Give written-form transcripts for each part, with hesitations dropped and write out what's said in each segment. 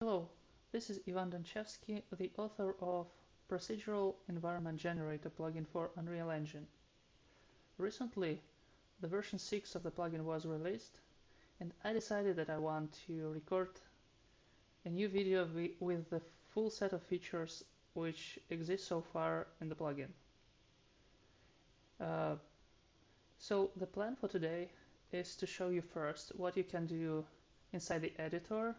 Hello, this is Ivan Donchevsky, the author of Procedural Environment Generator plugin for Unreal Engine. Recently, the version 6 of the plugin was released, and I decided that I want to record a new video with the full set of features which exist so far in the plugin. Uh, so the plan for today is to show you first what you can do inside the editor,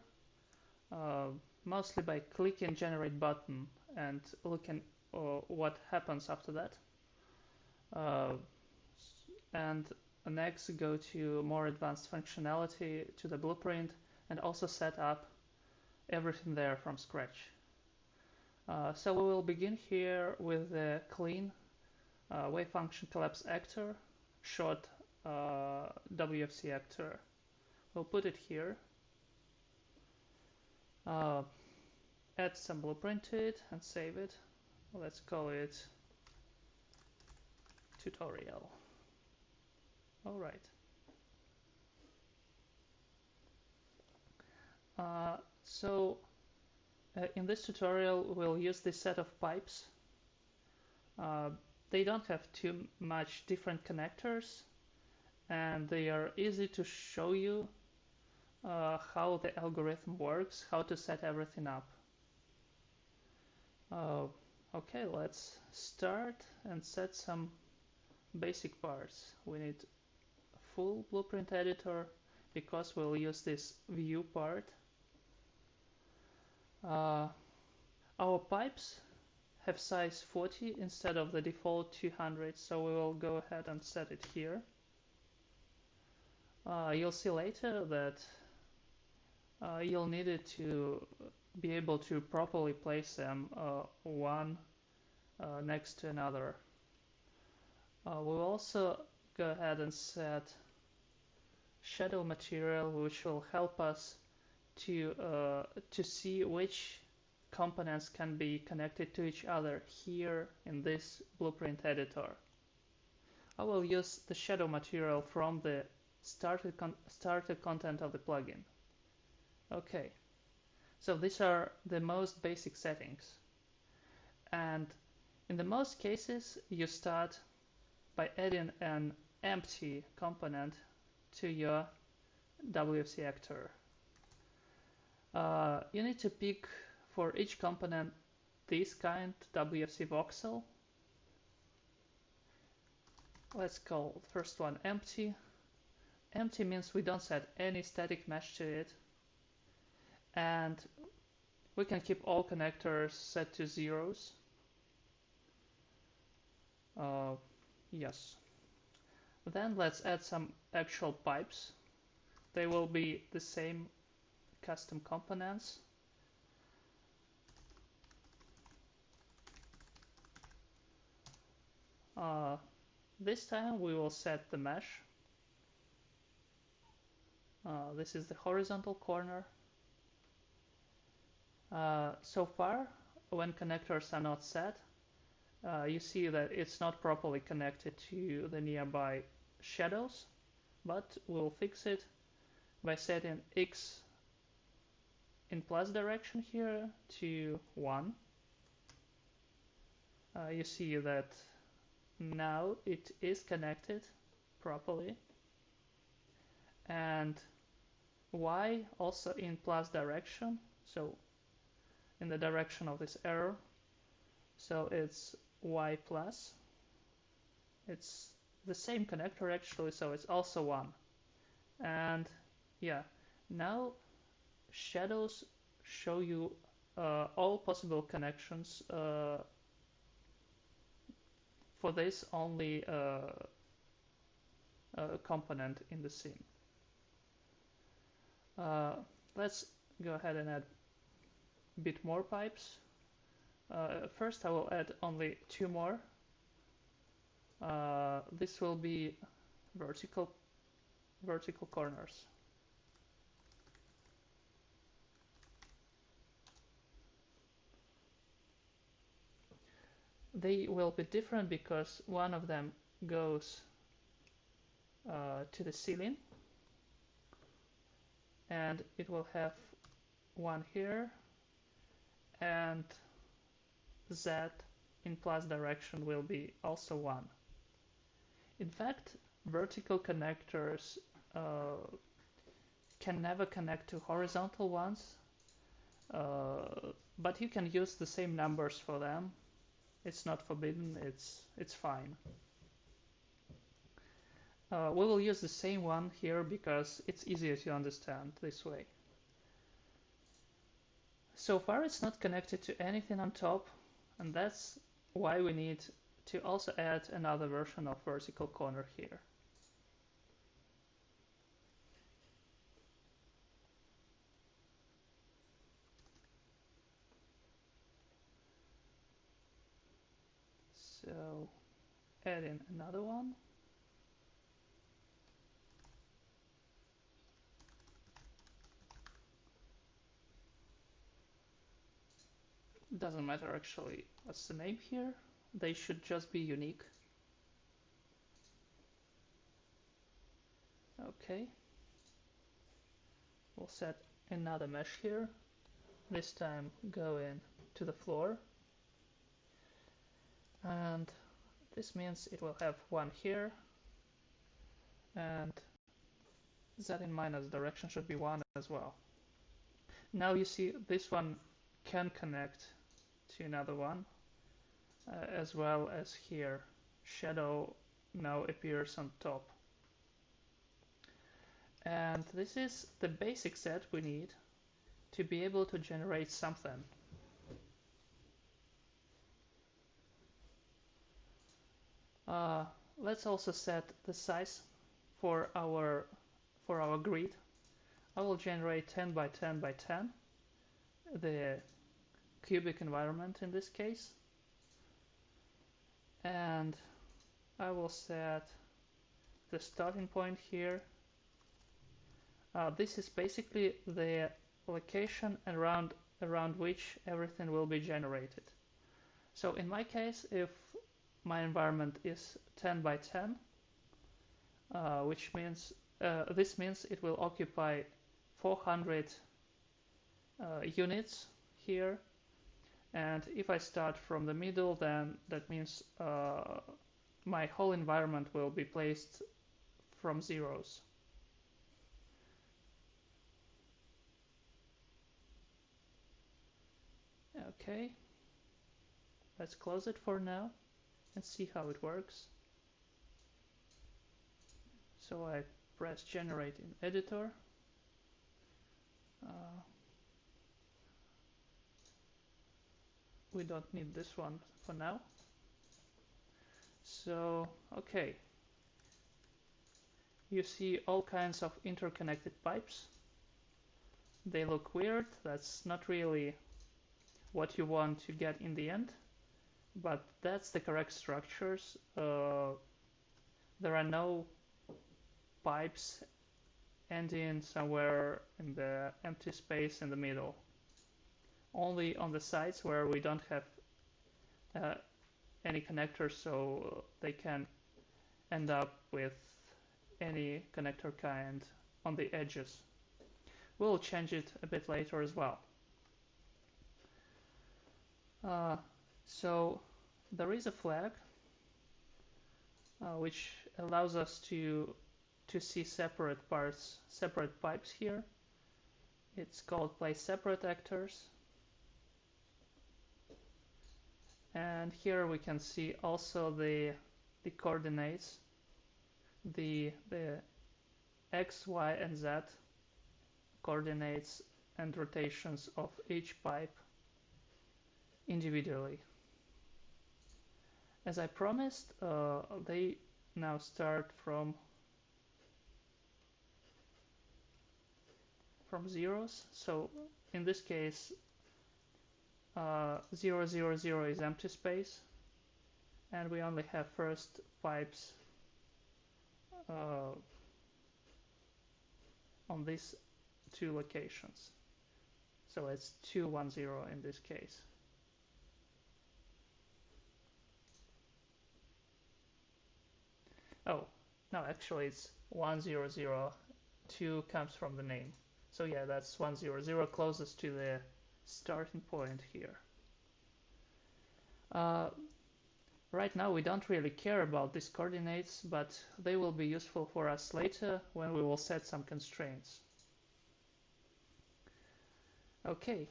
uh, mostly by clicking generate button and looking what happens after that. Uh, and next go to more advanced functionality to the blueprint and also set up everything there from scratch. So we will begin here with the clean wave function collapse actor, short WFC actor. We'll put it here. Add some blueprint to it and save it. Let's call it tutorial. All right. So in this tutorial, we'll use this set of pipes. They don't have too much different connectors, and they are easy to show you how the algorithm works, how to set everything up. Okay, let's start and set some basic parts. We need a full blueprint editor because we'll use this view part. Our pipes have size 40 instead of the default 200, so we will go ahead and set it here. You'll see later that you'll need it to be able to properly place them one next to another. We'll also go ahead and set shadow material, which will help us to see which components can be connected to each other here in this blueprint editor. I will use the shadow material from the started content of the plugin. Okay, so these are the most basic settings, and in the most cases you start by adding an empty component to your WFC actor. You need to pick for each component this kind WFC voxel. Let's call the first one empty. Empty means we don't set any static mesh to it, and we can keep all connectors set to zeros. Yes. Then let's add some actual pipes. They will be the same custom components. This time we will set the mesh. This is the horizontal corner. So far, when connectors are not set, you see that it's not properly connected to the nearby shadows, but we'll fix it by setting X in plus direction here to 1. You see that now it is connected properly, and Y also in plus direction, so in the direction of this arrow, so it's Y plus. It's the same connector actually, so it's also 1. And yeah, now shadows show you all possible connections for this only component in the scene. Let's go ahead and add a bit more pipes. First I will add only 2 more. This will be vertical corners. They will be different because one of them goes to the ceiling, and it will have 1 here, and z in plus direction will be also 1. In fact, vertical connectors can never connect to horizontal ones, but you can use the same numbers for them. It's not forbidden, it's fine. We will use the same one here because it's easier to understand this way. So far it's not connected to anything on top, and that's why we need to also add another version of vertical corner here. So add in another one. Doesn't matter actually what's the name here. They should just be unique. Okay. We'll set another mesh here. This time go in to the floor. And this means it will have 1 here. And z in minus direction should be 1 as well. Now you see this one can connect to another one, as well as here. Shadow now appears on top. And this is the basic set we need to be able to generate something. Let's also set the size for our grid. I will generate 10 by 10 by 10, the cubic environment in this case. And I will set the starting point here. This is basically the location around which everything will be generated. So in my case, if my environment is 10 by 10, which means this means it will occupy 400 units here. And if I start from the middle, then that means my whole environment will be placed from zeros. Okay, let's close it for now and see how it works. So I press generate in editor. We don't need this one for now. So, okay. You see all kinds of interconnected pipes. They look weird. That's not really what you want to get in the end, but that's the correct structures. There are no pipes ending somewhere in the empty space in the middle. Only on the sides where we don't have any connectors, so they can end up with any connector kind on the edges. We'll change it a bit later as well. So there is a flag which allows us to see separate pipes here. It's called place separate actors. And here we can see also the coordinates, the x, y, and z coordinates and rotations of each pipe individually. As I promised, they now start from zeros. So in this case, 0, 0, 0 is empty space, and we only have first pipes on these two locations. So it's 2, 1, 0 in this case. Oh, no, actually it's 1, 0, 0. 2 comes from the name. So yeah, that's 1, 0, 0 closest to the starting point here. Right now we don't really care about these coordinates, but they will be useful for us later when we will set some constraints. Okay,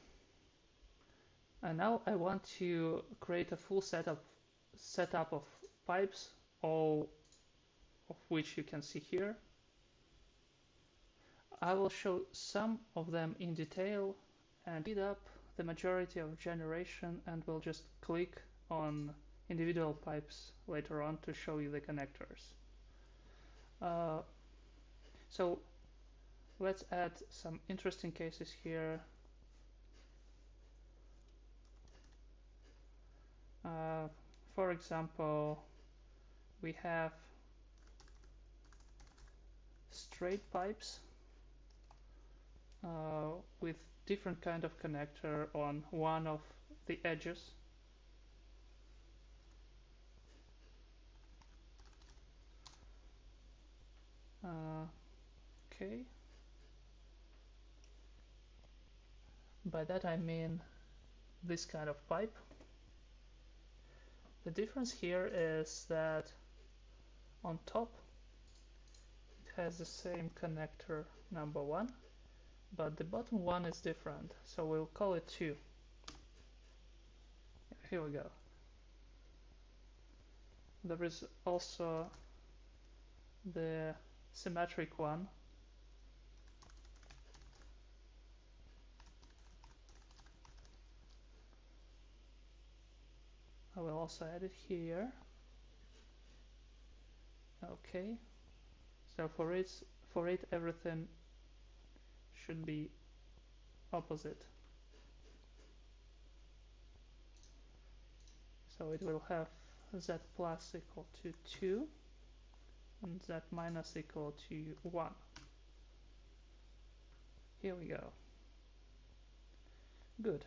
and now I want to create a full setup of pipes, all of which you can see here. I will show some of them in detail and speed up the majority of generation, and we'll just click on individual pipes later on to show you the connectors. So let's add some interesting cases here. For example, we have straight pipes with different kind of connector on one of the edges. Okay. By that I mean this kind of pipe. The difference here is that on top it has the same connector number 1, but the bottom one is different, so we'll call it 2. Here we go. There is also the symmetric one. I will also add it here. Okay, so for it everything should be opposite. So it will have z plus equal to 2 and z minus equal to 1. Here we go. Good.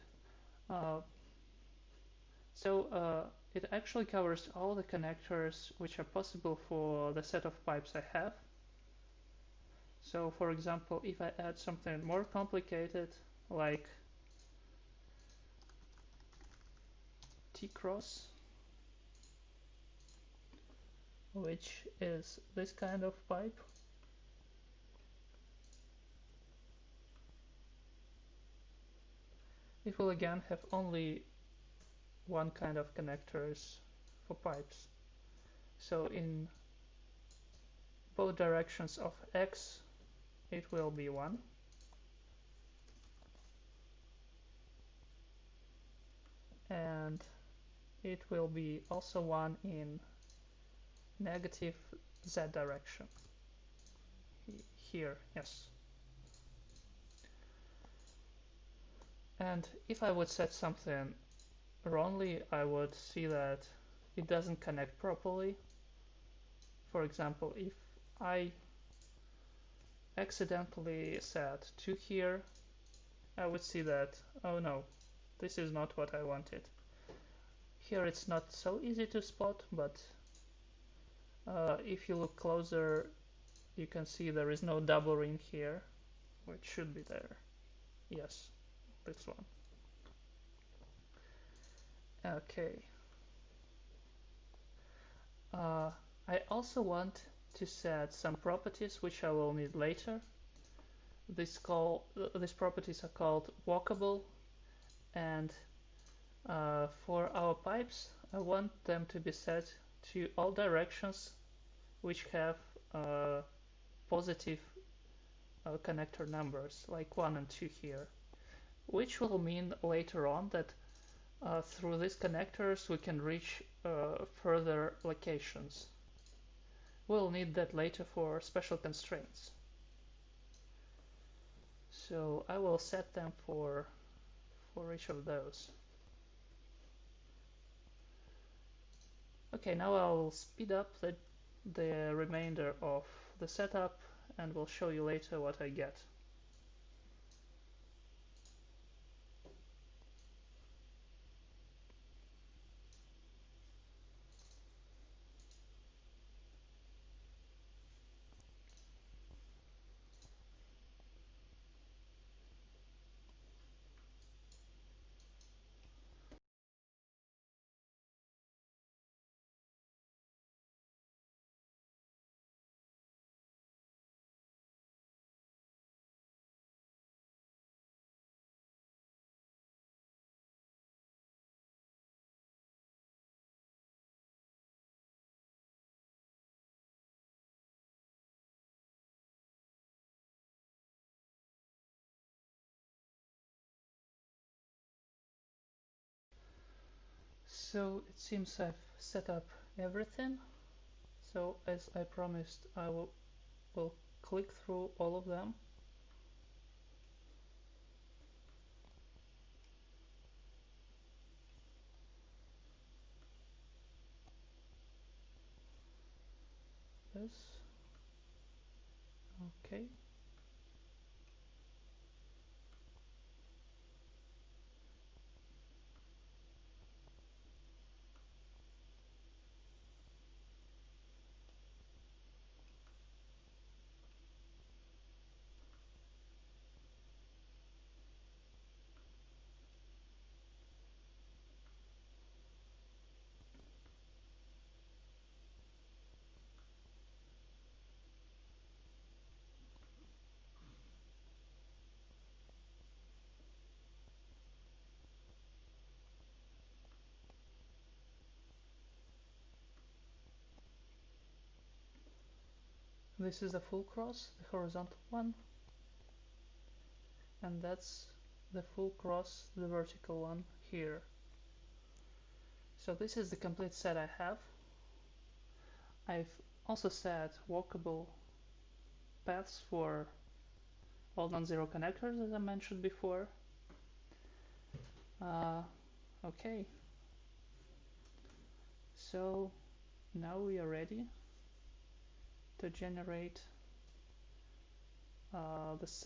It actually covers all the connectors which are possible for the set of pipes I have. So for example, if I add something more complicated like T-cross, which is this kind of pipe, it will again have only one kind of connectors for pipes. So in both directions of x it will be 1, and it will be also 1 in negative z direction. Here, yes. And if I would set something wrongly, I would see that it doesn't connect properly. For example, if I accidentally set 2 here, I would see that, oh no, this is not what I wanted. Here it's not so easy to spot, but if you look closer, you can see there is no double ring here, which should be there. Yes, this one. Okay. I also want to set some properties which I will need later. These properties are called Walkable, and for our pipes I want them to be set to all directions which have positive connector numbers, like 1 and 2 here, which will mean later on that through these connectors we can reach further locations. We'll need that later for special constraints. So I will set them for each of those. Okay, now I'll speed up the remainder of the setup and we'll show you later what I get. So it seems I've set up everything. So as I promised, I will click through all of them. Yes. Okay. This is the full cross, the horizontal one, and that's the full cross, the vertical one here. So this is the complete set I have. I've also set walkable paths for all non-zero connectors, as I mentioned before. Okay, so now we are ready to generate the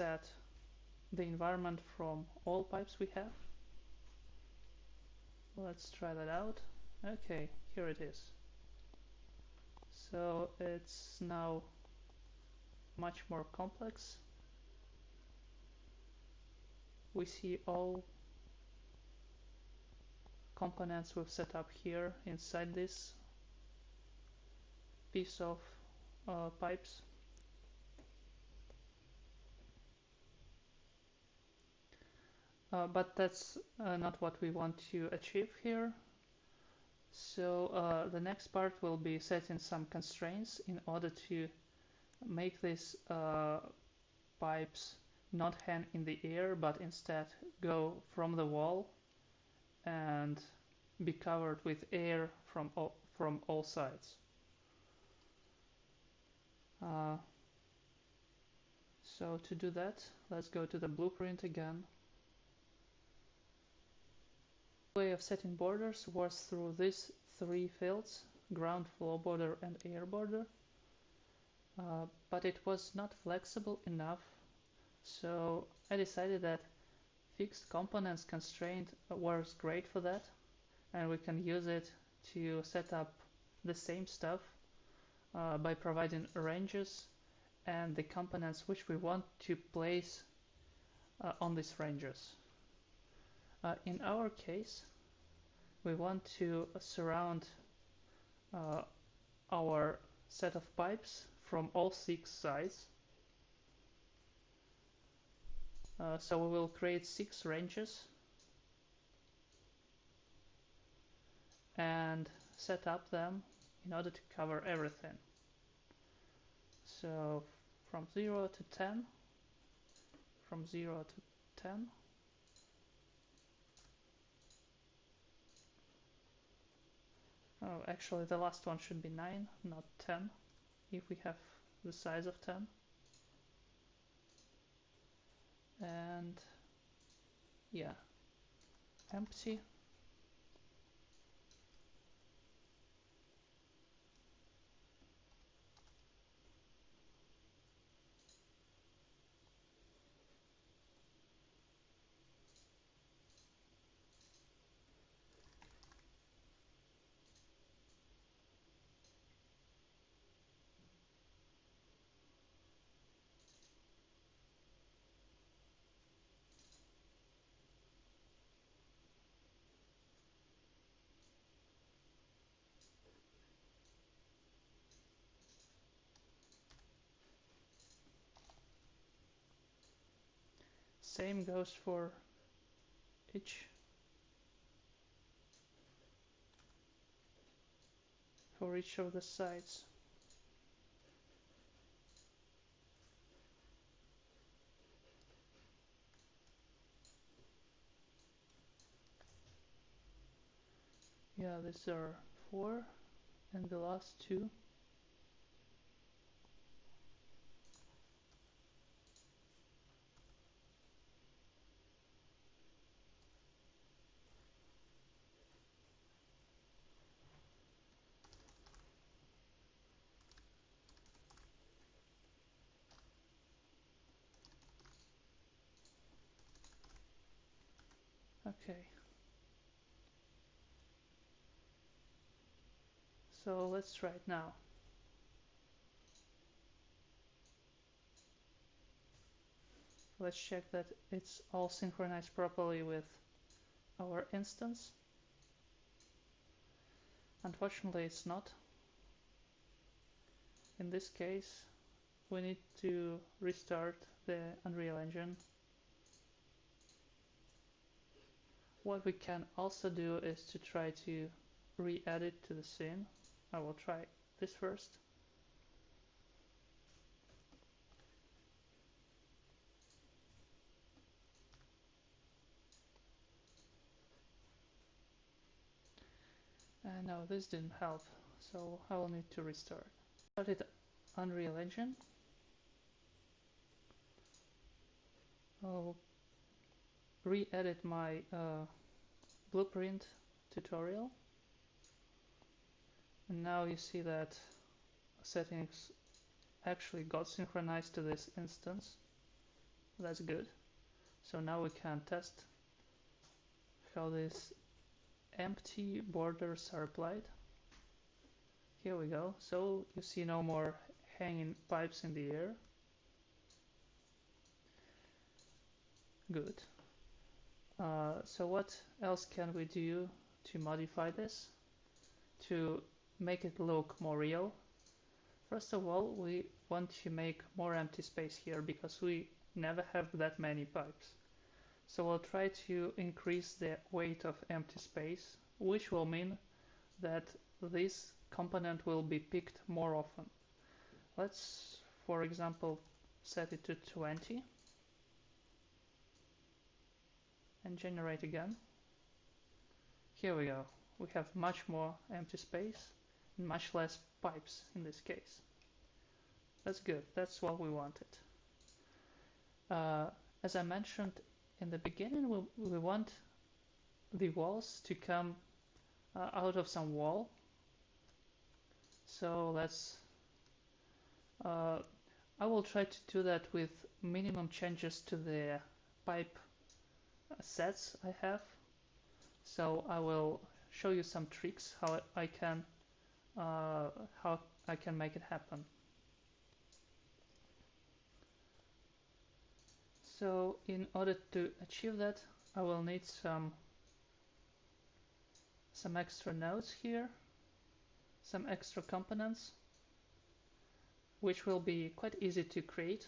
environment from all pipes we have. Let's try that out. Okay, here it is. So it's now much more complex. We see all components we've set up here inside this piece of pipes. But that's not what we want to achieve here. So the next part will be setting some constraints in order to make these pipes not hang in the air, but instead go from the wall and be covered with air from all sides. So to do that, let's go to the blueprint again. The way of setting borders was through these three fields: ground, flow border, and air border. But it was not flexible enough, so I decided that fixed components constraint works great for that, and we can use it to set up the same stuff by providing ranges and the components which we want to place on these ranges. In our case, we want to surround our set of pipes from all 6 sides. So we will create 6 ranges and set up them in order to cover everything. So from 0 to 10, from 0 to 10, oh, actually the last one should be 9, not 10, if we have the size of 10. And yeah, empty. Same goes for each of the sides. Yeah, these are 4 and the last 2. Okay. So let's try it now. Let's check that it's all synchronized properly with our instance. Unfortunately, it's not. In this case, we need to restart the Unreal Engine. What we can also do is to try to re-add it to the scene. I will try this first. And no, this didn't help, so I will need to restart. Started Unreal Engine. I'll re-edit my blueprint tutorial. And now you see that settings actually got synchronized to this instance. That's good. So now we can test how these empty borders are applied. Here we go. So you see no more hanging pipes in the air. Good. So what else can we do to modify this to make it look more real? First of all, we want to make more empty space here because we never have that many pipes. So we'll try to increase the weight of empty space, which will mean that this component will be picked more often. Let's, for example, set it to 20 and generate again. Here we go. We have much more empty space and much less pipes in this case. That's good. That's what we wanted. As I mentioned in the beginning, we want the walls to come out of some wall. So let's I will try to do that with minimum changes to the pipe sets I have. So I will show you some tricks how I can make it happen. So in order to achieve that, I will need some extra nodes here, some extra components, which will be quite easy to create.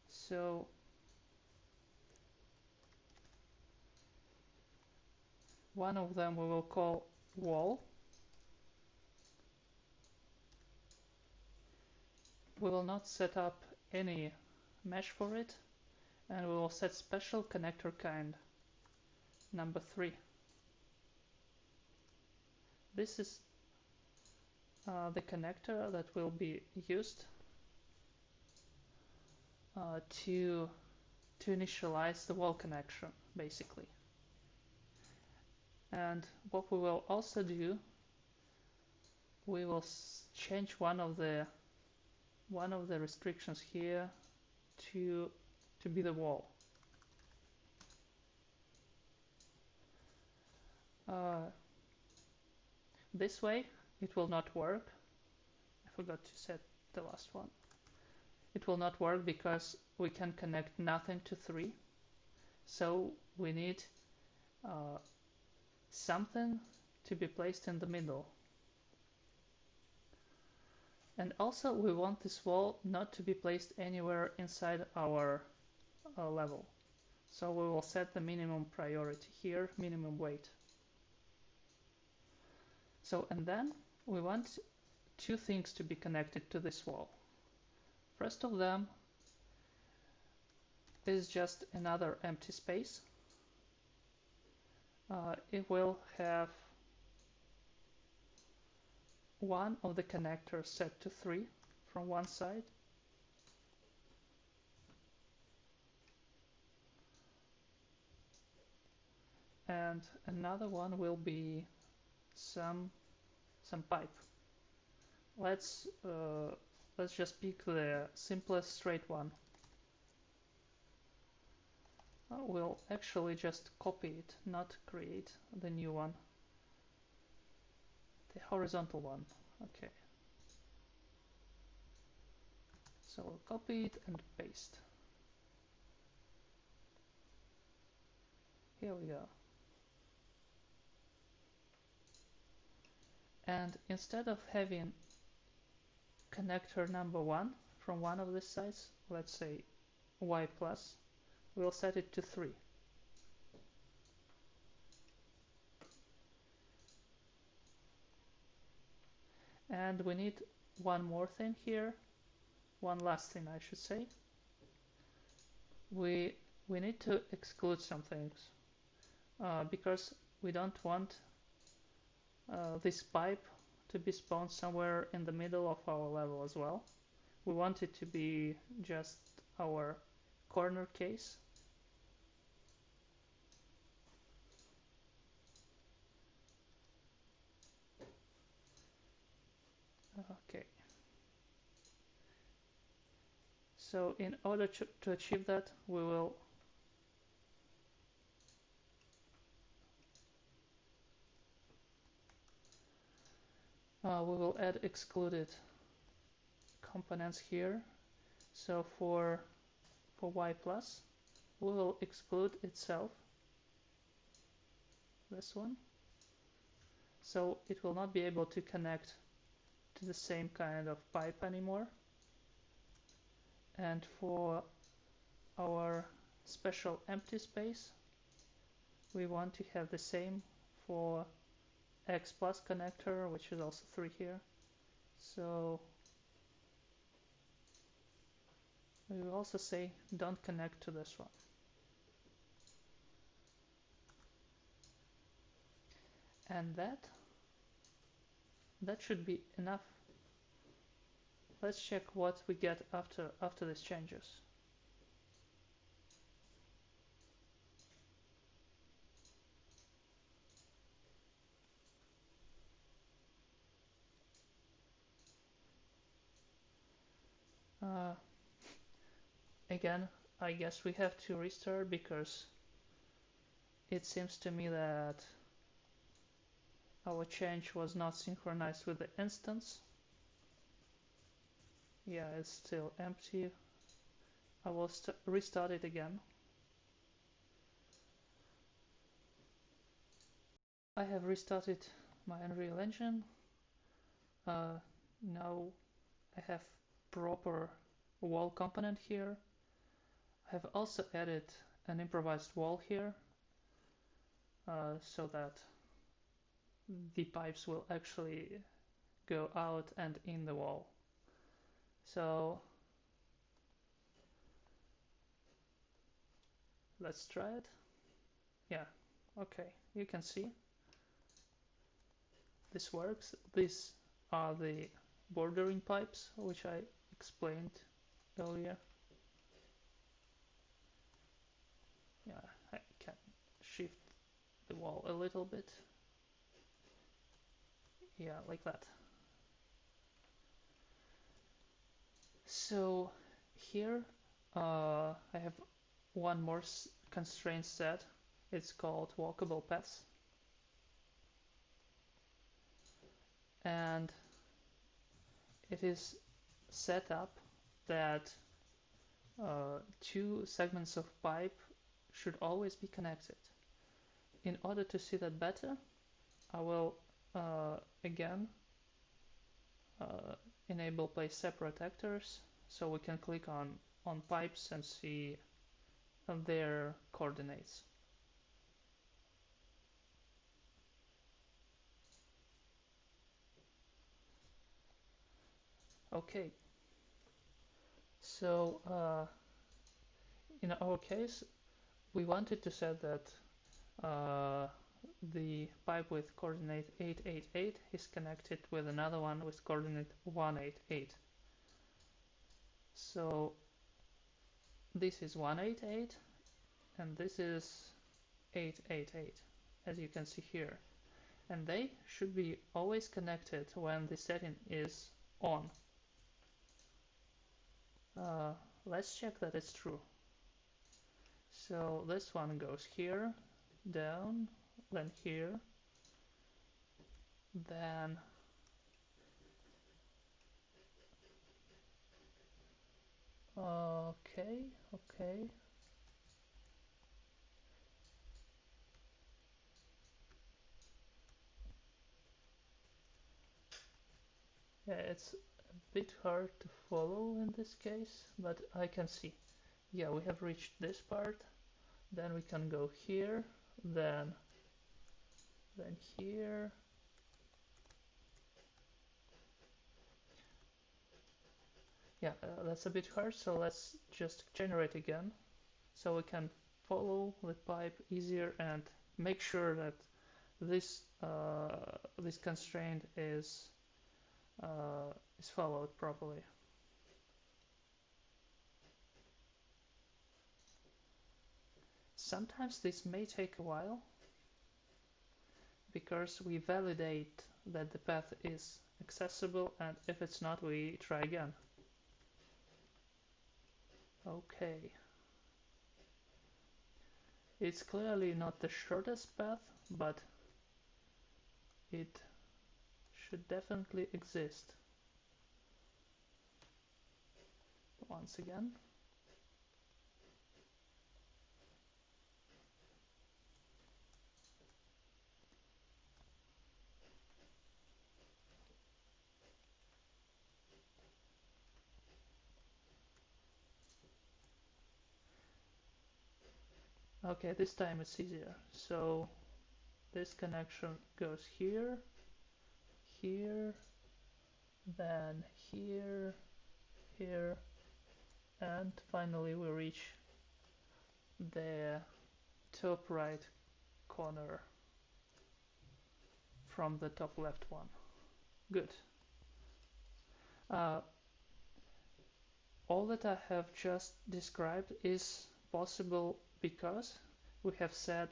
So one of them we will call wall. We will not set up any mesh for it, and we will set special connector kind, number 3. This is the connector that will be used to initialize the wall connection, basically. And what we will also do, we will change one of the restrictions here to be the wall. This way it will not work. I forgot to set the last one. It will not work because we can connect nothing to 3. So we need something to be placed in the middle. And also we want this wall not to be placed anywhere inside our level. So we will set the minimum priority here, minimum weight. So, and then we want 2 things to be connected to this wall. First of them, is just another empty space. It will have one of the connectors set to 3 from one side, and another one will be some pipe. Let's just pick the simplest straight one. We'll actually just copy it, not create the new one. The horizontal one. Okay. So we'll copy it and paste. Here we go. And instead of having connector number 1 from one of these sides, let's say y plus, we'll set it to 3. And we need one more thing here, one last thing I should say. We need to exclude some things because we don't want this pipe to be spawned somewhere in the middle of our level as well. We want it to be just our corner case. Okay. So in order to achieve that, we will add excluded components here. So for y plus, we will exclude itself, this one. So it will not be able to connect to the same kind of pipe anymore. And for our special empty space, we want to have the same for x plus connector, which is also 3 here. So we will also say don't connect to this one. And that should be enough. Let's check what we get after these changes. Again, I guess we have to restart because it seems to me that our change was not synchronized with the instance. Yeah, it's still empty. I will restart it again. I have restarted my Unreal Engine. Now I have proper wall component here. I have also added an improvised wall here so that the pipes will actually go out and in the wall. So let's try it. Yeah, okay, you can see this works. These are the bordering pipes which I explained earlier. Yeah, I can shift the wall a little bit. Yeah, like that. So here I have one more constraint set. It's called Walkable paths. And it is set up that 2 segments of pipe should always be connected. In order to see that better, I will again enable place separate actors so we can click on pipes and see their coordinates. Okay, so in our case, we wanted to set that the pipe with coordinate 888 is connected with another one with coordinate 188. So this is 188 and this is 888, as you can see here. And they should be always connected when the setting is on. Let's check that it's true. So this one goes here, down, then here, then okay. Yeah, it's a bit hard to follow in this case, but I can see. Yeah, we have reached this part, then we can go here, then here. Yeah, that's a bit hard, so let's just generate again, so we can follow the pipe easier and make sure that this this constraint is followed properly. Sometimes this may take a while because we validate that the path is accessible, and if it's not, we try again. Okay. It's clearly not the shortest path, but it should definitely exist. Once again. Okay, this time it's easier. So this connection goes here, here, then here, here, and finally we reach the top right corner from the top left one. Good. All that I have just described is possible because we have said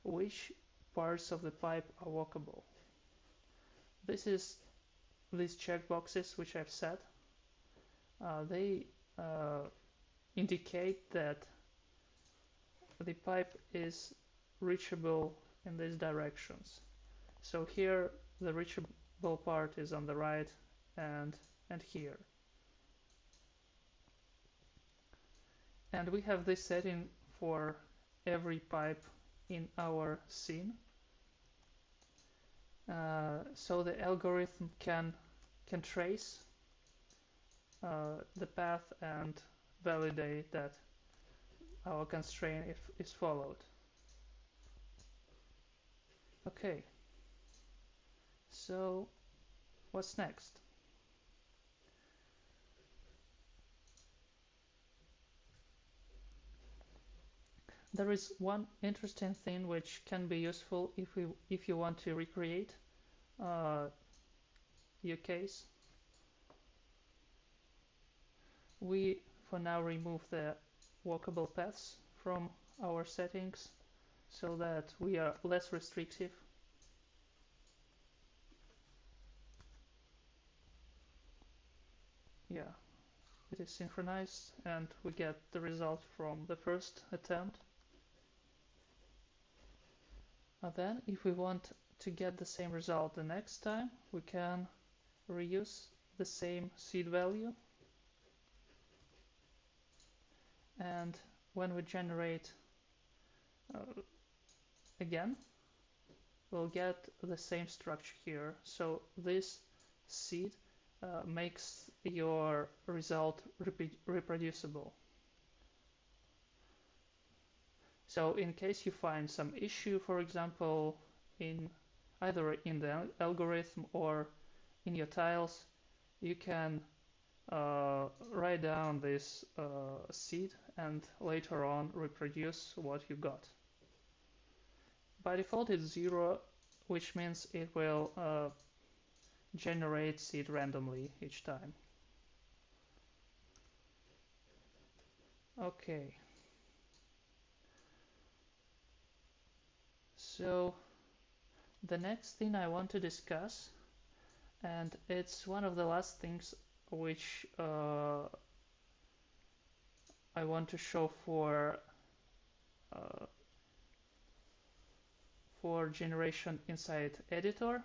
which parts of the pipe are walkable. These checkboxes which I've set, they indicate that the pipe is reachable in these directions. So here the reachable part is on the right and here. And we have this setting for every pipe in our scene. So the algorithm can trace the path and validate that our constraint is followed. Okay, so what's next? There is one interesting thing which can be useful if you want to recreate your case. We for now remove the walkable paths from our settings so that we are less restrictive. Yeah, it is synchronized and we get the result from the first attempt. Then if we want to get the same result the next time, we can reuse the same seed value, and when we generate again, we'll get the same structure here. So this seed makes your result reproducible. So in case you find some issue, for example, in either in the algorithm or in your tiles, you can write down this seed and later on reproduce what you got. By default it's 0, which means it will generate seed randomly each time. Okay. So the next thing I want to discuss, and it's one of the last things which I want to show uh, for generation inside editor,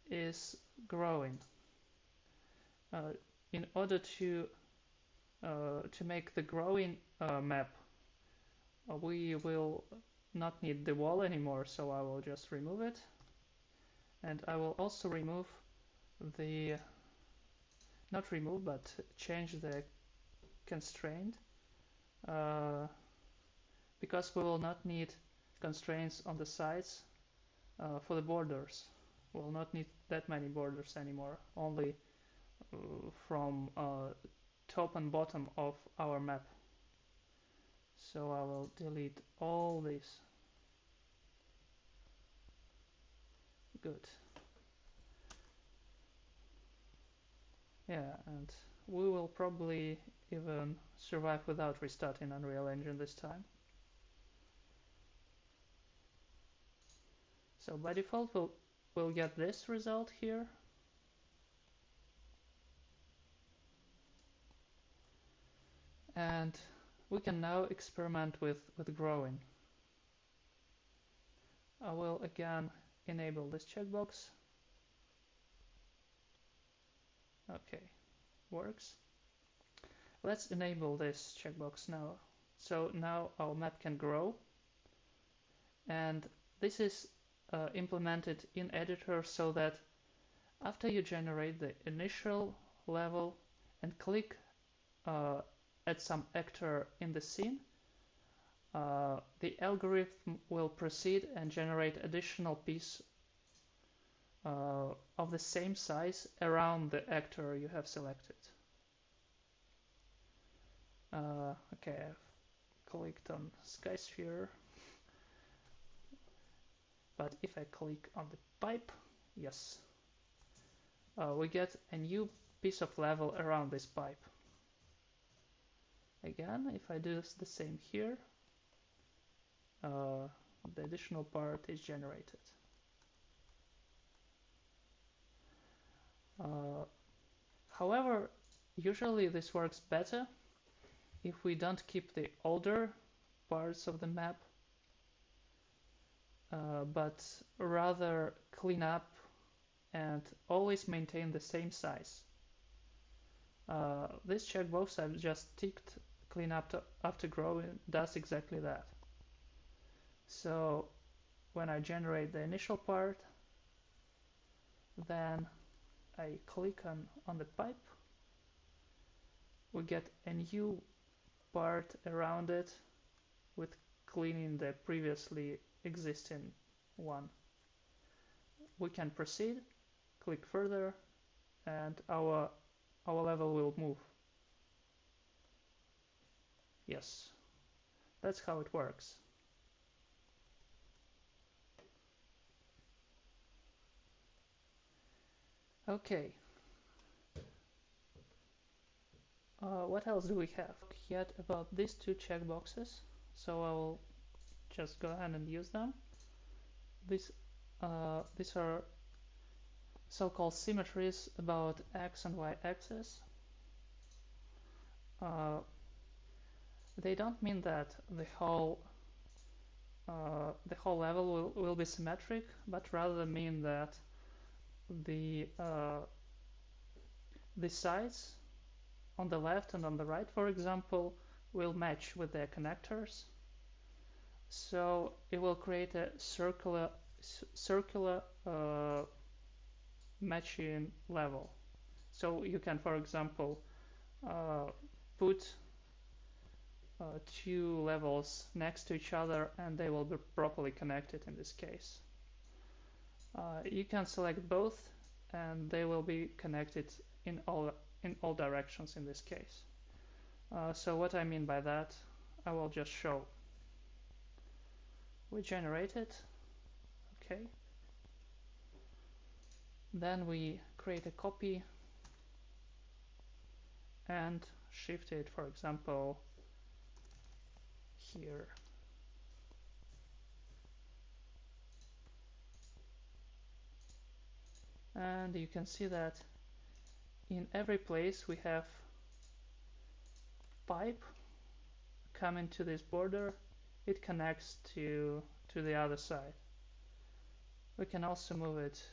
is growing. In order to make the growing map, we will not need the wall anymore, so I will just remove it. And I will also remove the, not remove, but change the constraint, because we will not need constraints on the sides for the borders. We will not need that many borders anymore, only from top and bottom of our map. So I will delete all this. Good. Yeah, and we will probably even survive without restarting Unreal Engine this time. So by default we'll get this result here. And we can now experiment with growing. I will again enable this checkbox. Okay, works. Let's enable this checkbox now. So now our map can grow, and this is implemented in editor so that after you generate the initial level and click at some actor in the scene, the algorithm will proceed and generate additional piece of the same size around the actor you have selected. Okay, I've clicked on sky sphere, but if I click on the pipe, yes, we get a new piece of level around this pipe. Again, if I do the same here, the additional part is generated. However, usually this works better if we don't keep the older parts of the map, but rather clean up and always maintain the same size. This checkbox I've just ticked, clean up after growing, does exactly that. So when I generate the initial part, then I click on the pipe, we get a new part around it with cleaning the previously existing one. We can proceed, click further, and our level will move. Yes, that's how it works. Okay. What else do we have? Yet about these two checkboxes, so I will just go ahead and use them. These are so-called symmetries about x and y axis. They don't mean that the whole level will be symmetric, but rather mean that the sides on the left and on the right, for example, will match with their connectors. So it will create a circular matching level. So you can, for example, put two levels next to each other and they will be properly connected in this case. You can select both and they will be connected in all in all directions in this case. So what I mean by that, I will just show. We generate it, okay. Then we create a copy and shift it, for example, here. And you can see that in every place we have pipe coming to this border. It connects to the other side. We can also move it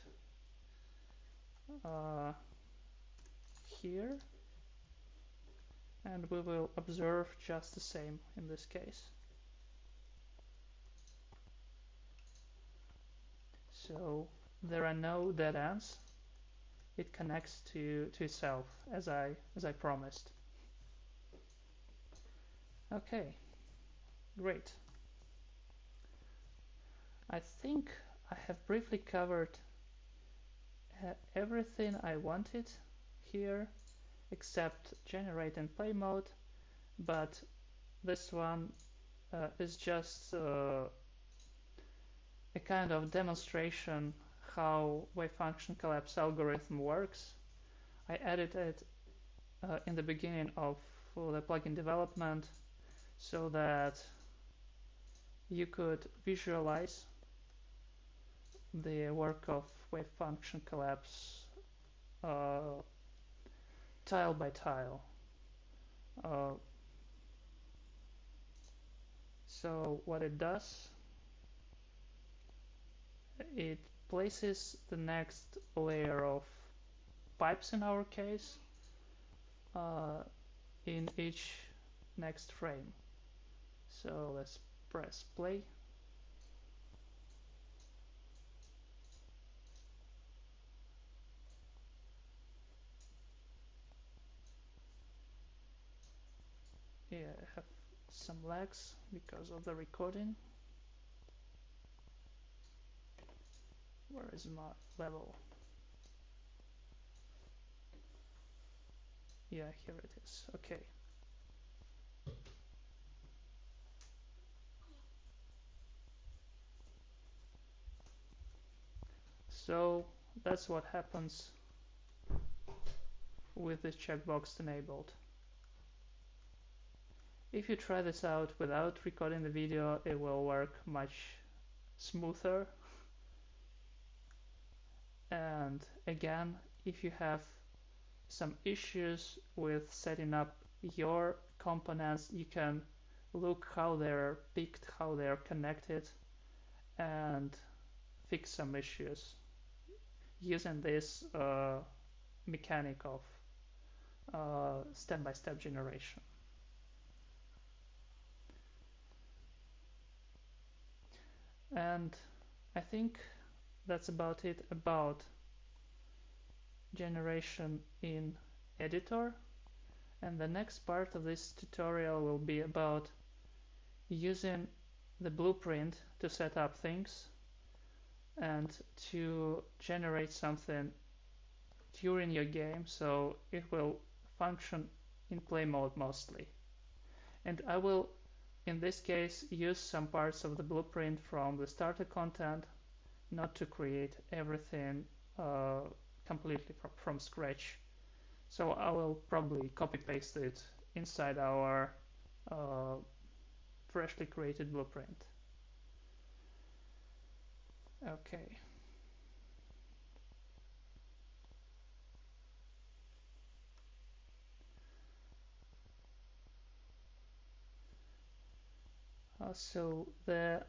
here, and we will observe just the same in this case. So there are no dead ends. It connects to itself as I promised. Okay, great. I think I have briefly covered everything I wanted here except generate and play mode, but this one is just a kind of demonstration how wave function collapse algorithm works. I added it in the beginning of the plugin development so that you could visualize the work of wave function collapse tile by tile. So what it does, it places the next layer of pipes in our case in each next frame. So let's press play. Yeah, I have some lags because of the recording. Where is my level? Yeah, here it is. Okay. So that's what happens with this checkbox enabled. If you try this out without recording the video, it will work much smoother. And again, if you have some issues with setting up your components, you can look how they're picked, how they're connected, and fix some issues using this mechanic of step-by-step generation. And I think that's about it about generation in editor. And the next part of this tutorial will be about using the blueprint to set up things and to generate something during your game, so it will function in play mode mostly. And I will, in this case, use some parts of the blueprint from the starter content, not to create everything completely from scratch. So I will probably copy paste it inside our freshly created blueprint. Okay. So the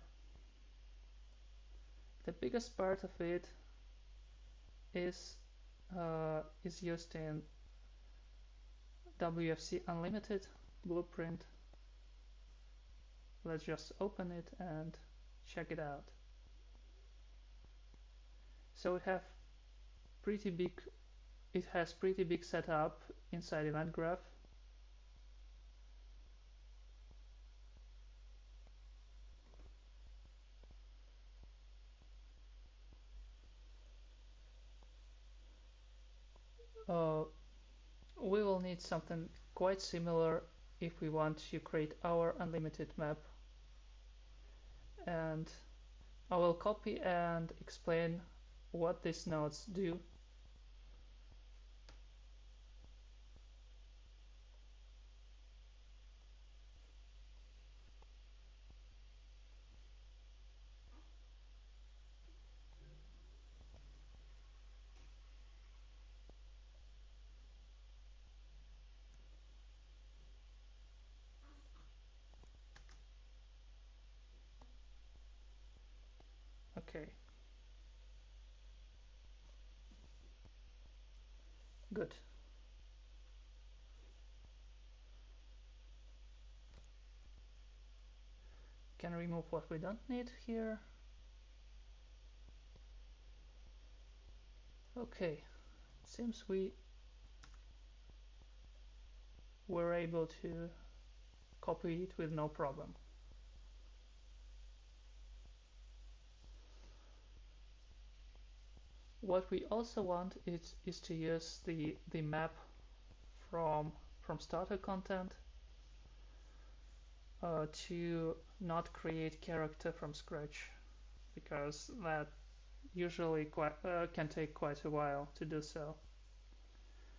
biggest part of it is used in WFC Unlimited blueprint. Let's just open it and check it out. So it has pretty big setup inside event graph. we will need something quite similar if we want to create our unlimited map, and I will copy and explain what these nodes do. Okay, good. Can remove what we don't need here. Okay, it seems we were able to copy it with no problem. What we also want is to use the map from starter content to not create character from scratch, because that usually can take quite a while to do so.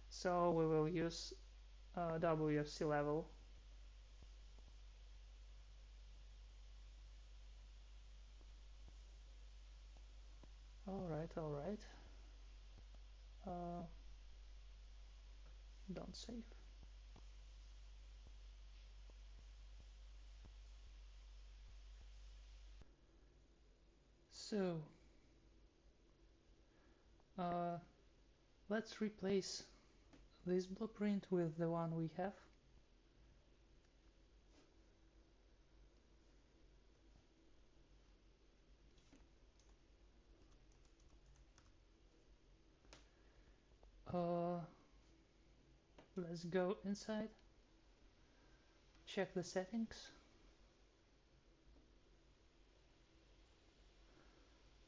So we will use WFC level. Alright, alright. Don't save. So let's replace this blueprint with the one we have. Let's go inside, check the settings.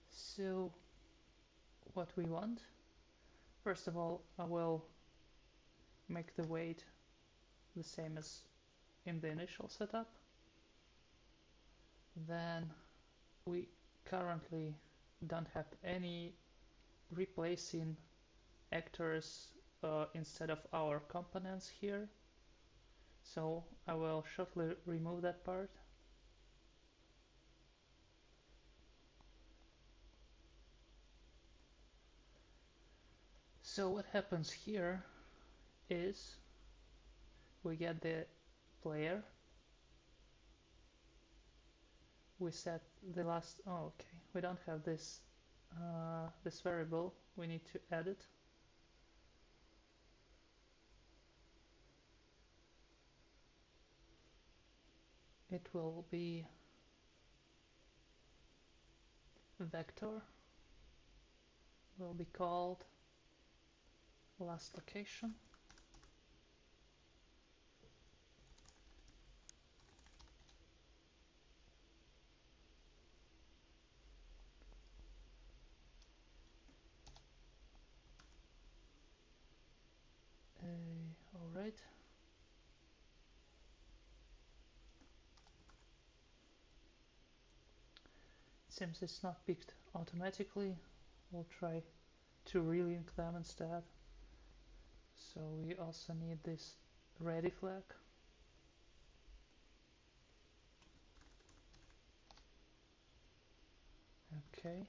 So what we want, first of all, I will make the weight the same as in the initial setup. Then we currently don't have any replacing actors instead of our components here, so I will shortly remove that part. So what happens here is we get the player, we set the last, oh okay, we don't have this this variable, we need to add it. It will be vector, will be called last location. Alright. Seems it's not picked automatically. We'll try to relink them instead. So we also need this ready flag. Okay.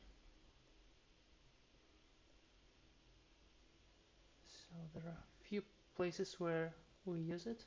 So there are a few places where we use it.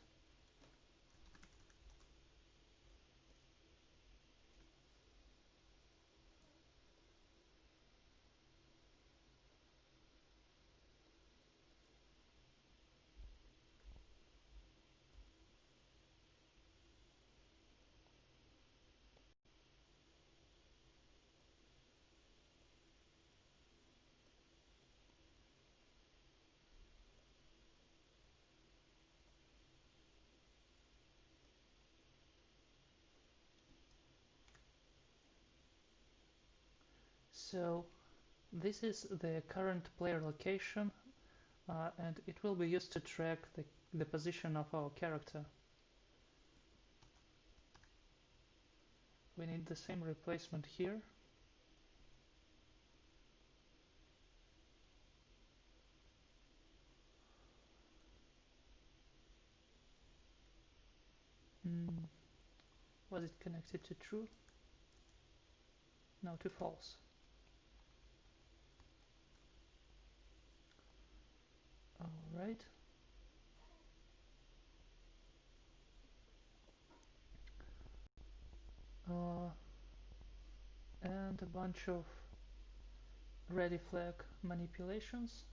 So this is the current player location and it will be used to track the position of our character. We need the same replacement here. Was it connected to true? No, to false. Alright. And a bunch of ready flag manipulations.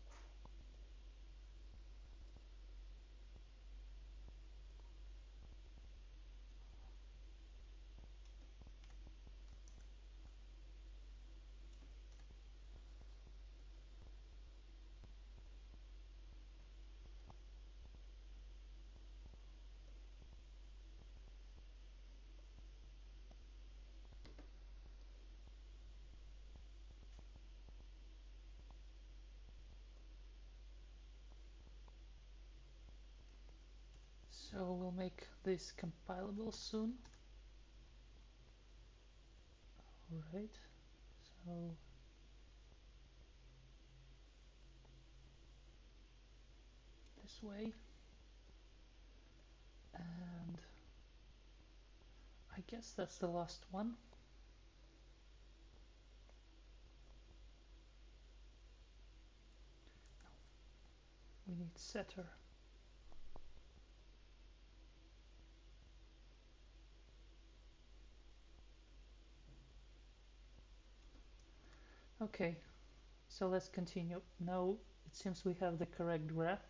So we'll make this compilable soon. Alright, so this way. And I guess that's the last one. We need setter. Okay, so let's continue. Now it seems we have the correct graph.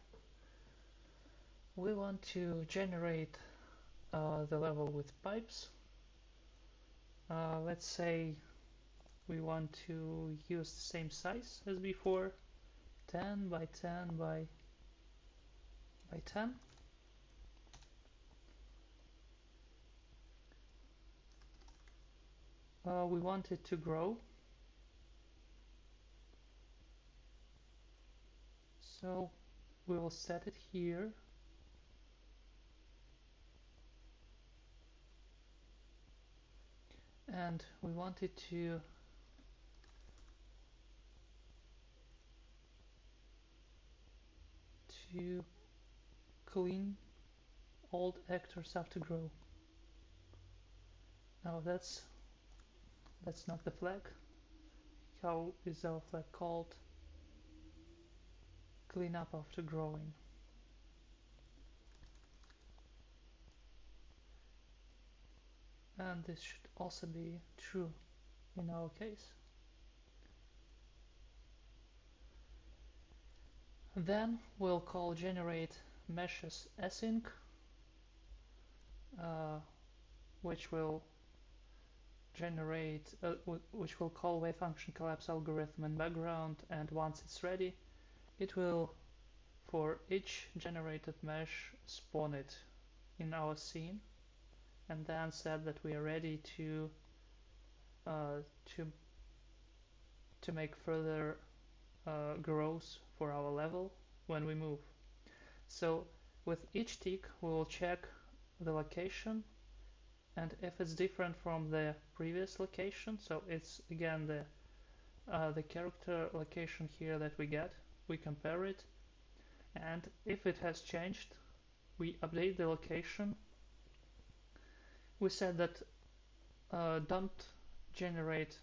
We want to generate the level with pipes. Let's say we want to use the same size as before, 10 by 10 by 10. We want it to grow, so we will set it here. And we want it to clean old actors have to grow. Now that's not the flag. How is our flag called? Clean up after growing. And this should also be true in our case. Then we'll call generate meshes async, which will generate, which will call wave function collapse algorithm in background, and once it's ready, it will, for each generated mesh, spawn it in our scene, and then said that we are ready to make further growth for our level when we move. So with each tick we will check the location, and if it's different from the previous location, so it's again the character location here that we get, we compare it, and if it has changed, we update the location. We said that don't generate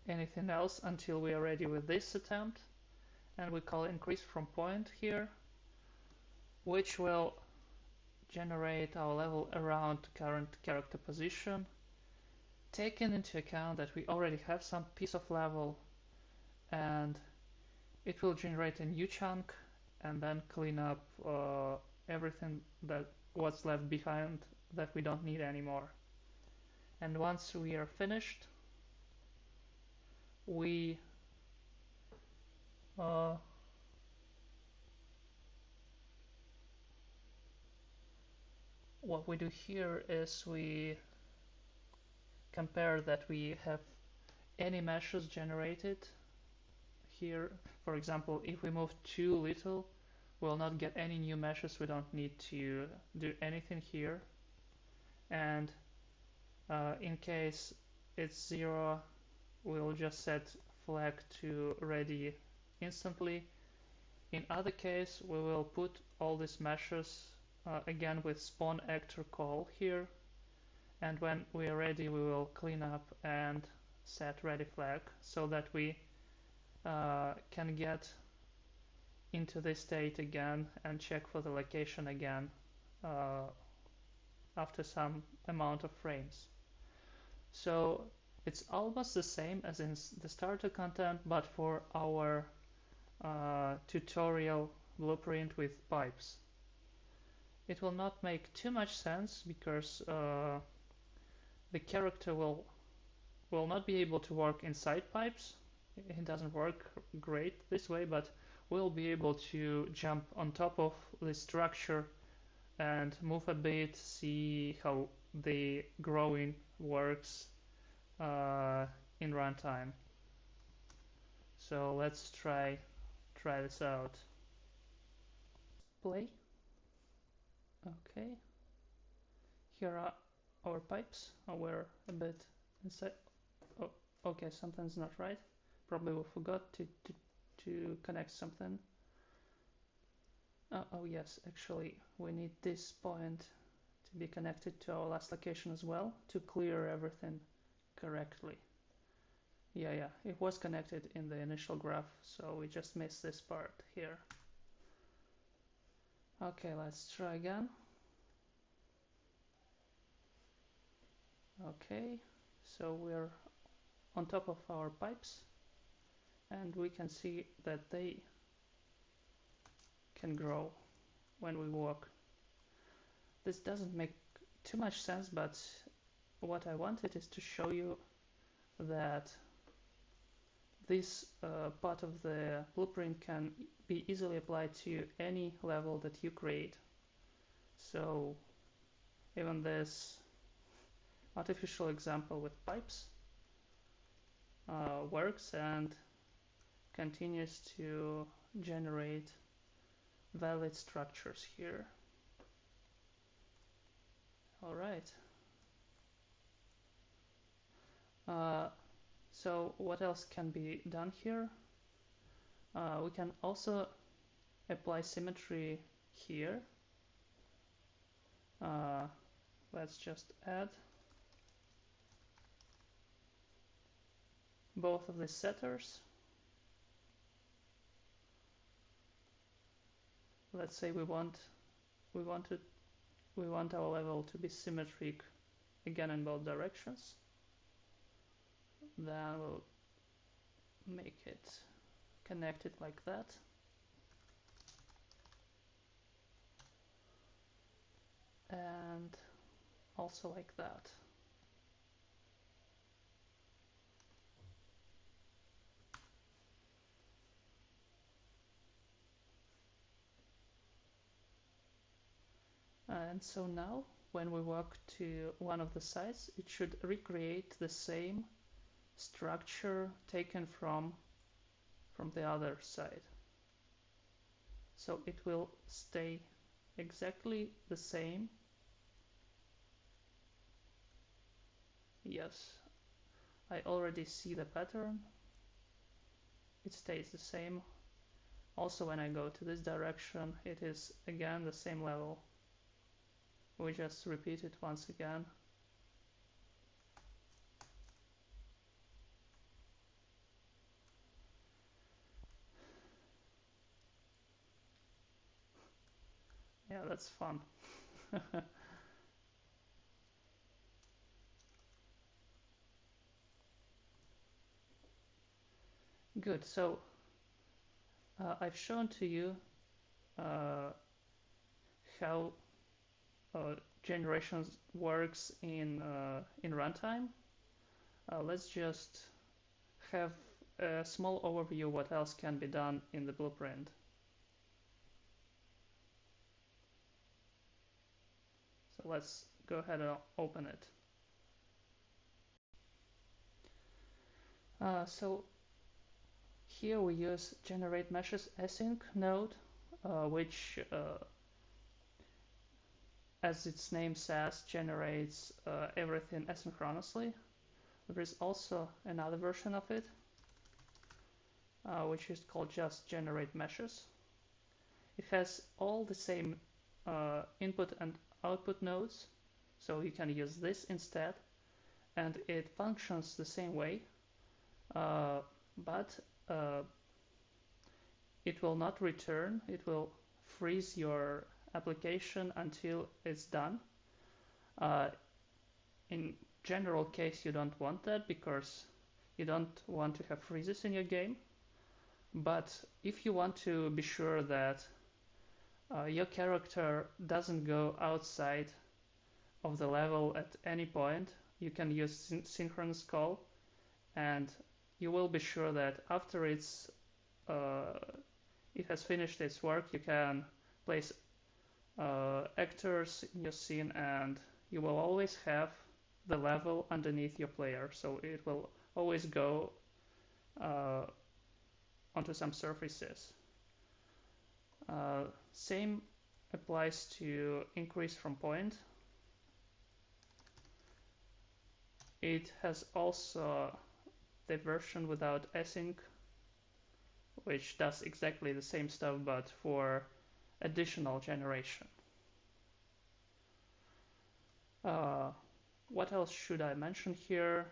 anything else until we are ready with this attempt, and we call increase from point here, which will generate our level around current character position, taking into account that we already have some piece of level, and it will generate a new chunk and then clean up everything that was left behind that we don't need anymore. And once we are finished, we what we do here is we compare that we have any meshes generated here. For example, if we move too little, we'll not get any new meshes. We don't need to do anything here. And in case it's 0, we'll just set flag to ready instantly. In other case, we will put all these meshes again with spawn actor call here, and when we are ready, we will clean up and set ready flag so that we can get into this state again and check for the location again after some amount of frames. So it's almost the same as in the starter content, but for our tutorial blueprint with pipes. It will not make too much sense because the character will not be able to work inside pipes. It doesn't work great this way, but we'll be able to jump on top of the structure and move a bit, see how the growing works in runtime. So let's try this out. Play. Okay. Here are our pipes. Oh, we're a bit inside. Oh, okay, something's not right. Probably we forgot to connect something. Oh yes, actually we need this point to be connected to our last location as well to clear everything correctly. Yeah, it was connected in the initial graph, so we just missed this part here. Okay, let's try again. Okay, so we're on top of our pipes and we can see that they can grow when we walk. This doesn't make too much sense, but what I wanted is to show you that this part of the blueprint can be easily applied to any level that you create. So even this artificial example with pipes works and continues to generate valid structures here. All right. So what else can be done here? We can also apply symmetry here. Let's just add both of the setters. Let's say we want our level to be symmetric again in both directions. Then we'll make it connected like that. And also like that. And so now when we walk to one of the sides, it should recreate the same structure taken from the other side. So it will stay exactly the same. Yes, I already see the pattern. It stays the same. Also when I go to this direction, it is again the same level. We just repeat it once again. Yeah, that's fun. Good, so I've shown to you how generations works in runtime. Let's just have a small overview what else can be done in the blueprint. So let's go ahead and open it. So here we use generate meshes async node, which, as its name says, generates everything asynchronously. There is also another version of it, which is called just generate meshes. It has all the same input and output nodes, so you can use this instead, and it functions the same way, but it will not return. It will freeze your application until it's done. In general case, you don't want that because you don't want to have freezes in your game. But if you want to be sure that your character doesn't go outside of the level at any point, you can use synchronous call, and you will be sure that after it has finished its work, you can place actors in your scene, and you will always have the level underneath your player, so it will always go onto some surfaces. Same applies to increase from point. It has also the version without async, which does exactly the same stuff but for additional generation. What else should I mention here?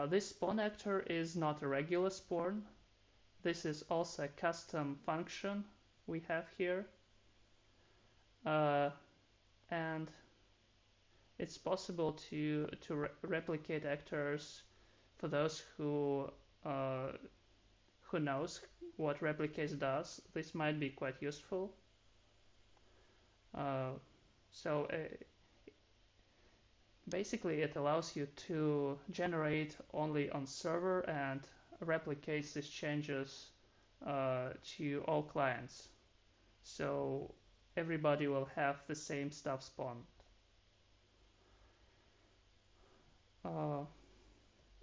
This spawn actor is not a regular spawn. This is also a custom function we have here. And it's possible to replicate actors for those who knows what replicates does. This might be quite useful. So basically it allows you to generate only on server and replicates these changes to all clients. So everybody will have the same stuff spawned.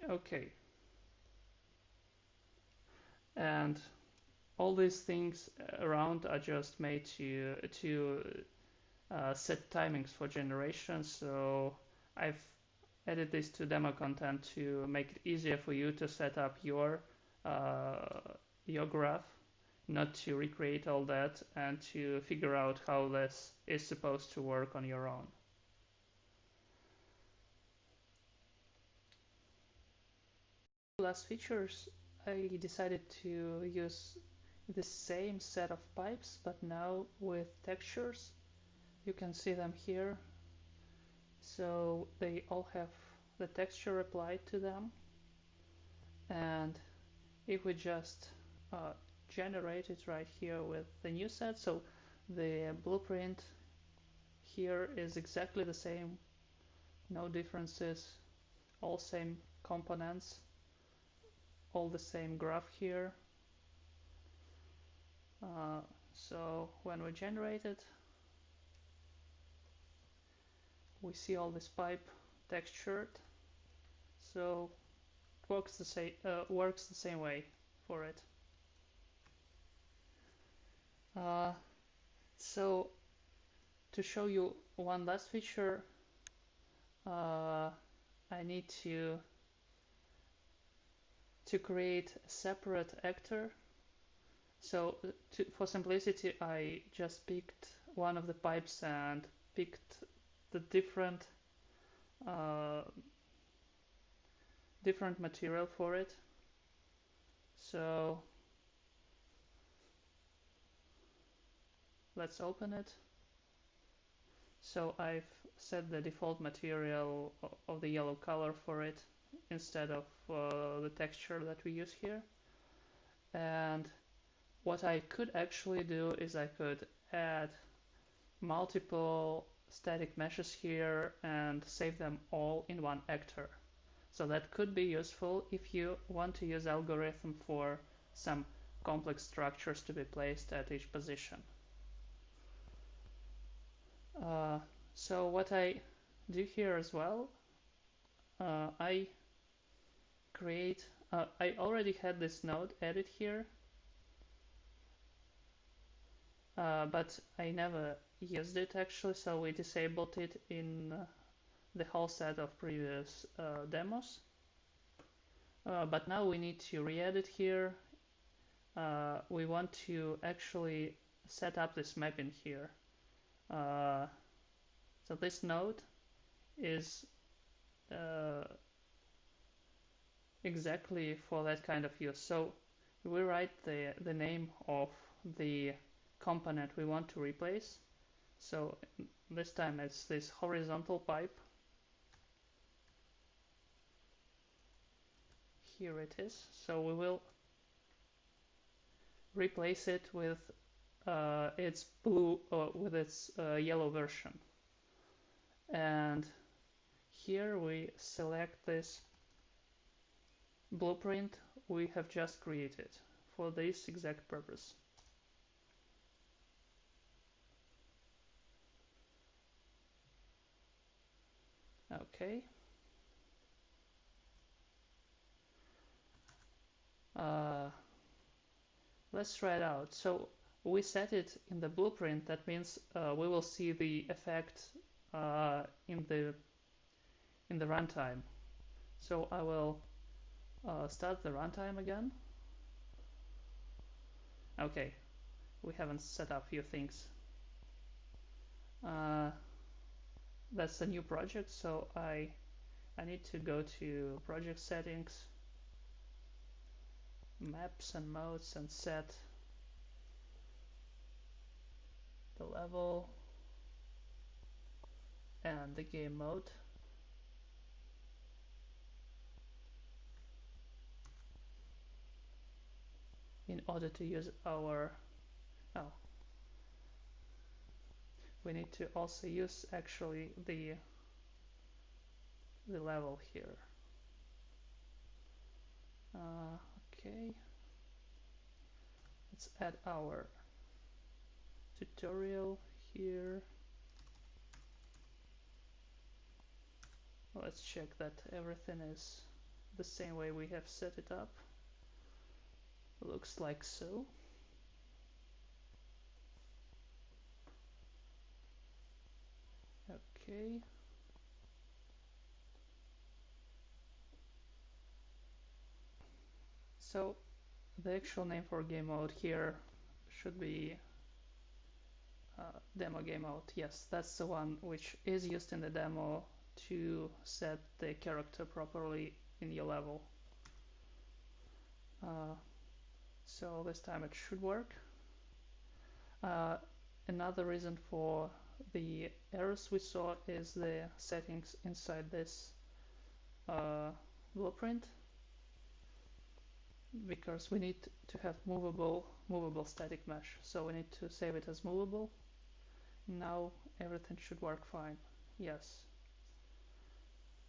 Okay. And all these things around are just made to set timings for generation. So I've added this to demo content to make it easier for you to set up your graph, not to recreate all that and to figure out how this is supposed to work on your own. Last features, I decided to use the same set of pipes, but now with textures. You can see them here. So they all have the texture applied to them. And if we just generate it right here with the new set, so the blueprint here is exactly the same, no differences, all same components, all the same graph here. So when we generate it, we see all this pipe textured. So it works the same way for it. So to show you one last feature, I need to create a separate actor. So for simplicity, I just picked one of the pipes and picked the different material for it. So let's open it. So I've set the default material of the yellow color for it instead of the texture that we use here. And what I could actually do is I could add multiple static meshes here and save them all in one actor. So that could be useful if you want to use algorithm for some complex structures to be placed at each position. So what I do here as well, I create I already had this node added here, but I never used it actually, so we disabled it in the whole set of previous demos. But now we need to re-add it here. We want to actually set up this mapping here. So this node is exactly for that kind of use. So we write the name of the component we want to replace. So this time it's this horizontal pipe. Here it is. So we will replace it with its yellow version. And here we select this blueprint we have just created for this exact purpose. Okay. Let's try it out. So we set it in the blueprint. That means we will see the effect in the runtime. So I will start the runtime again. Okay, we haven't set up a few things. That's a new project, so I need to go to project settings, maps and modes, and set the level and the game mode. In order to use our we need to also use actually the level here. Okay, let's add our tutorial here. Let's check that everything is the same way we have set it up. Looks like so. Okay. So the actual name for game mode here should be demo game mode. Yes, that's the one which is used in the demo to set the character properly in your level. So this time it should work. Another reason for the errors we saw is the settings inside this blueprint, because we need to have movable static mesh. So we need to save it as movable. Now everything should work fine. Yes.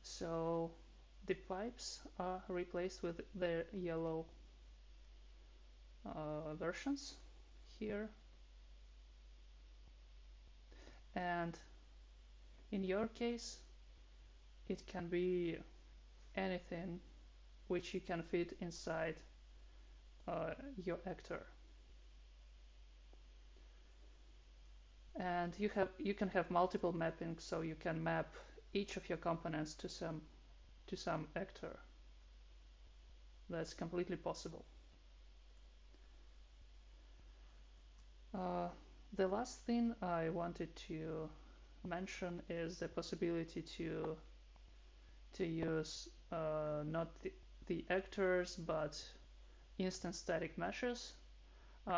So the pipes are replaced with their yellow versions here. And in your case, it can be anything which you can fit inside your actor. And you can have multiple mappings, so you can map each of your components to some actor. That's completely possible. The last thing I wanted to mention is the possibility to use not the actors but instance static meshes.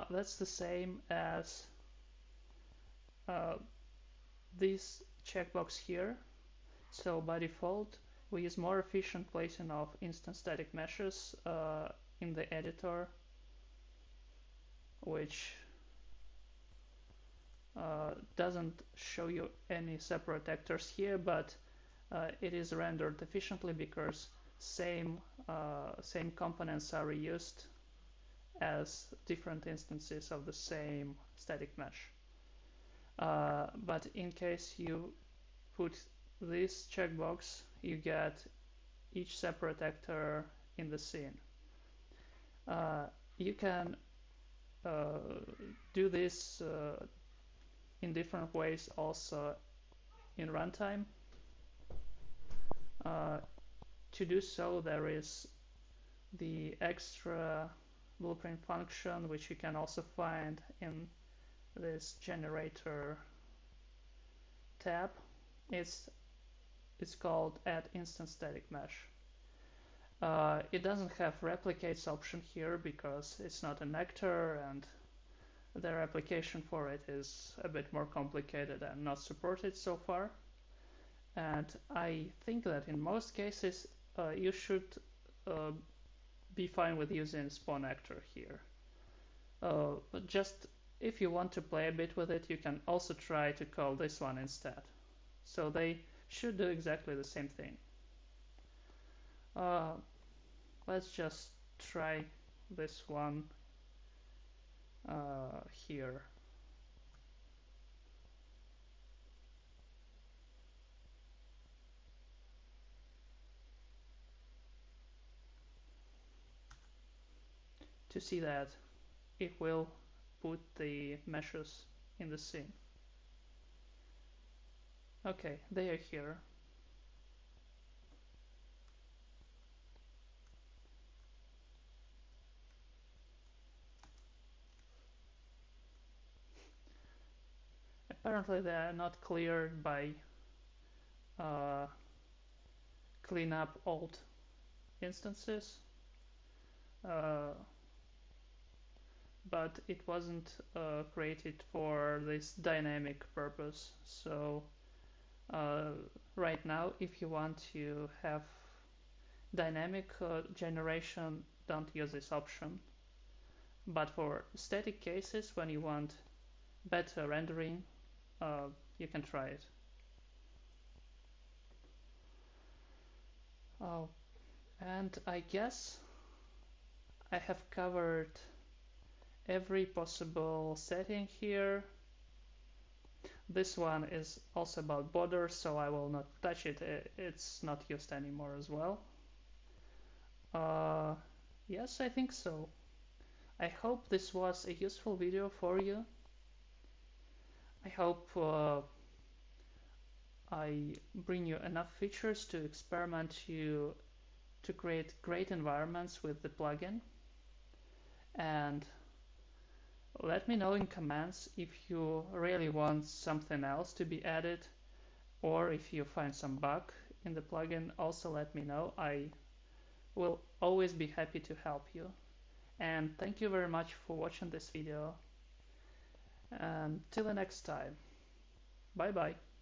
That's the same as this checkbox here. So by default we use more efficient placing of instance static meshes in the editor, which doesn't show you any separate actors here, but it is rendered efficiently because same components are reused as different instances of the same static mesh. But in case you put this checkbox, you get each separate actor in the scene. Uh, you can uh, do this in different ways also in runtime. Uh, to do so, there is the extra blueprint function, which you can also find in this generator tab. It's called add instance static mesh. It doesn't have replicates option here because it's not a nectar, and their application for it is a bit more complicated and not supported so far. And I think that in most cases you should uh, be fine with using spawn actor here. But just if you want to play a bit with it, you can also try to call this one instead. So they should do exactly the same thing. Uh, let's just try this one here. To see that it will put the meshes in the scene. Okay, they are here. Apparently they are not cleared by uh, clean up old instances, uh, but it wasn't created for this dynamic purpose. So uh, right now, if you want to have dynamic generation, don't use this option. But for static cases, when you want better rendering, you can try it. Oh, and I guess I have covered every possible setting here. This one is also about borders, so I will not touch it. It's not used anymore as well. Yes, I think so. I hope this was a useful video for you. I hope I bring you enough features to experiment you to create great environments with the plugin. And let me know in comments if you really want something else to be added, or if you find some bug in the plugin. Also let me know. I will always be happy to help you. And thank you very much for watching this video. And till the next time. Bye bye.